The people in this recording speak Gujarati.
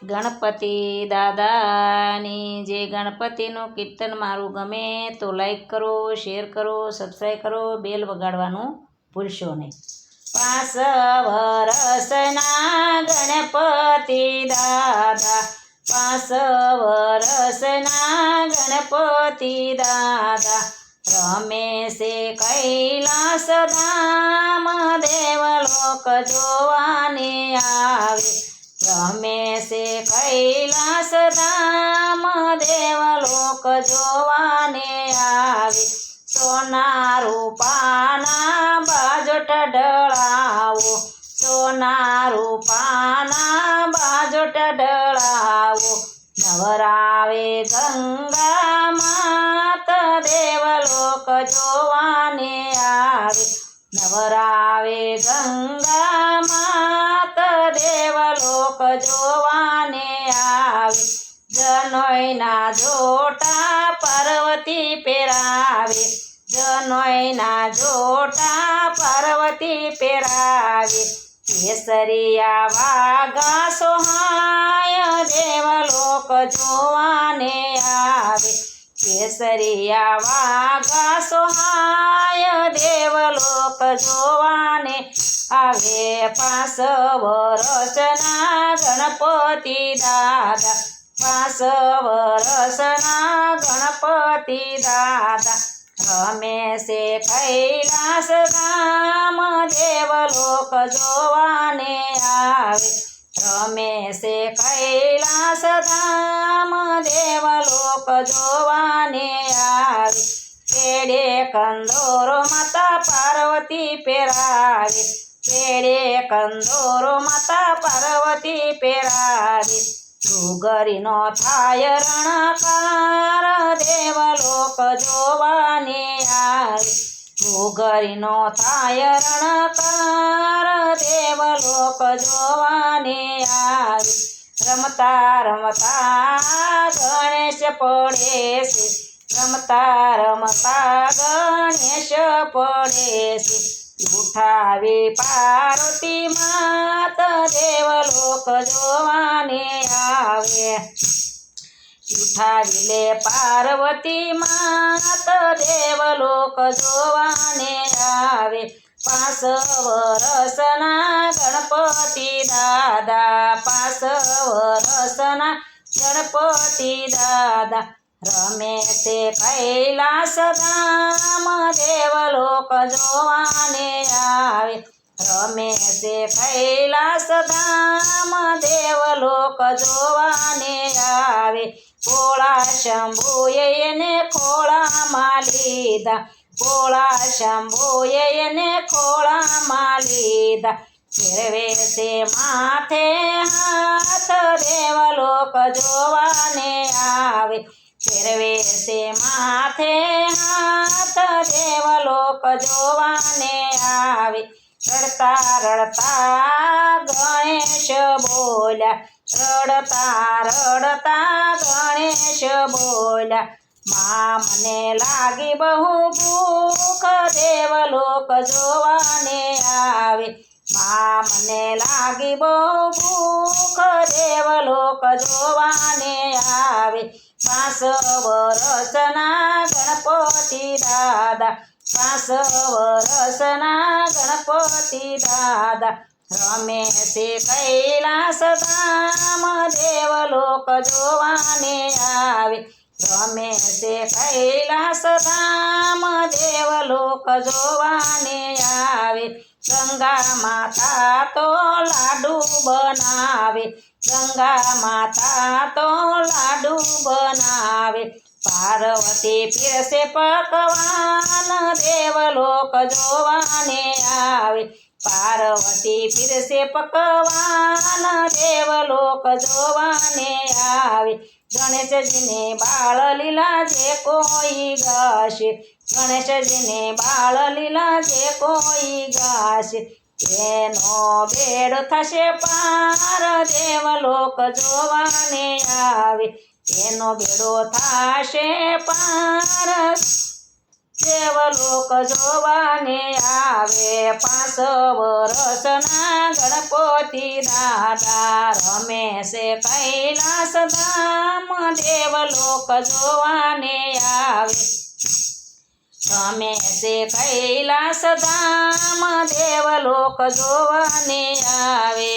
ગણપતિ દાદાની જે ગણપતિનું કીર્તન મારું ગમે તો લાઈક કરો, શેર કરો, સબસ્ક્રાઈબ કરો, બેલ વગાડવાનું ભૂલશો નહીં. 5 વર્ષના ગણપતિ દાદા, 5 વર્ષના ગણપતિ દાદા, રમે છે કૈલાસ ધામ, દેવલોક જોવાને આવે. રમે છે કૈલાસ ધામ, દેવલોક જોવાને આવે. સોના રૂપાના બાજોટ ઢળાવો, સોના રૂપાના બાજોટ ઢળાવો. નવરાવે ગંગા માત, દેવલોક જોવાને આવે. નવરાવે ગંગા માત, દેવલોક જોવાને આવે. જનોઈના જોટા પાર્વતી પહેરાવે, જનોઈના જોટા પાર્વતી પહેરાવે. કેસરિયા વાઘા સોહાય, દેવલોક જોવાને આવે. કેસરિયા વાઘા સોહાય, દેવલોક જોવાને આવે. 5 વર્ષના ગણપતિ દાદા, 5 વર્ષના ગણપતિ દાદા, રમે છે કૈલાસ ધામ, દેવલોક જોવાને આવે. રમે છે કૈલાસ ધામ, દેવલોક જોવાને આવે. પેડે કંદોરો માતા પાર્વતી પહેરાવે, પેડે કંદોરો માતા પાર્વતી પહેરાવે. ડુગરીનો થાય રણકાર, દેવલોક જોવાને આવે. ડુગરીનો થાય રણકાર, દેવલોક જોવાને આવે. રમતા રમતા ગણેશ પડે છે, રમતા રમતા ગણેશ પડે છે. ઉઠાવી પાર્વતી માત, દેવલોક જોવાને આવે. ઉઠાવી લે પાર્વતી માત, દેવલોક જોવાને આવે. 5 વર્ષના ગણપતિ દાદા, 5 વર્ષના ગણપતિ દાદા, રમે છે કૈલાસ ધામ, દેવલોક જોવાને આવે. રમે છે કૈલાસ ધામ, દેવલોક જોવાને આવે. ભોળા શંભુએ એને ખોળામાં લીધા, ભોળા શંભુએ એને ખોળામાં લીધા. ફેરવે છે માથે હાથ, દેવલોક જોવાને આવે. ફેરવે છે માથે હાથ, દેવલોક જોવાને આવે. રડતા રડતા ગણેશ બોલ્યા, રડતા રડતા ગણેશ બોલ્યા. માં મને લાગી બહુ ભૂખ, દેવલોક જોવાને આવે. માં મને લાગી બહુ ભૂખ, દેવલોક જોવાને આવે. 5 વર્ષના ગણપતિ દાદા, 5 વર્ષના ગણપતિ દાદા, રમે છે કૈલાસ ધામ, દેવલોક જોવાને આવે. રમે છે કૈલાસ ધામ, દેવલોક જોવાને આવે. ગંગા માતા તો લાડુ બનાવે, ગંગા માતા તો લાડુ બનાવે. પાર્વતી પીરસે પકવાન, દેવલોક જોવાને આવે. પાર્વતી પીરસે પકવાન, દેવલોક જોવાને આવે. ગણેશજીને બાળ લીલા જે કોઈ ગાશે, ગણેશજીને બાળ લીલા જે કોઈ ગાશે. એનો બેડો થશે પાર, દેવલોક જોવાને આવે. એનો બેડો થશે પાર, દેવલોક જોવાને આવે 5 વર્ષના ગણપતિ દાદા રમે છે કૈલાસ ધામ દેવલોક જોવાને આવે રમે છે કૈલાસ ધામ દેવલોક જોવાને આવે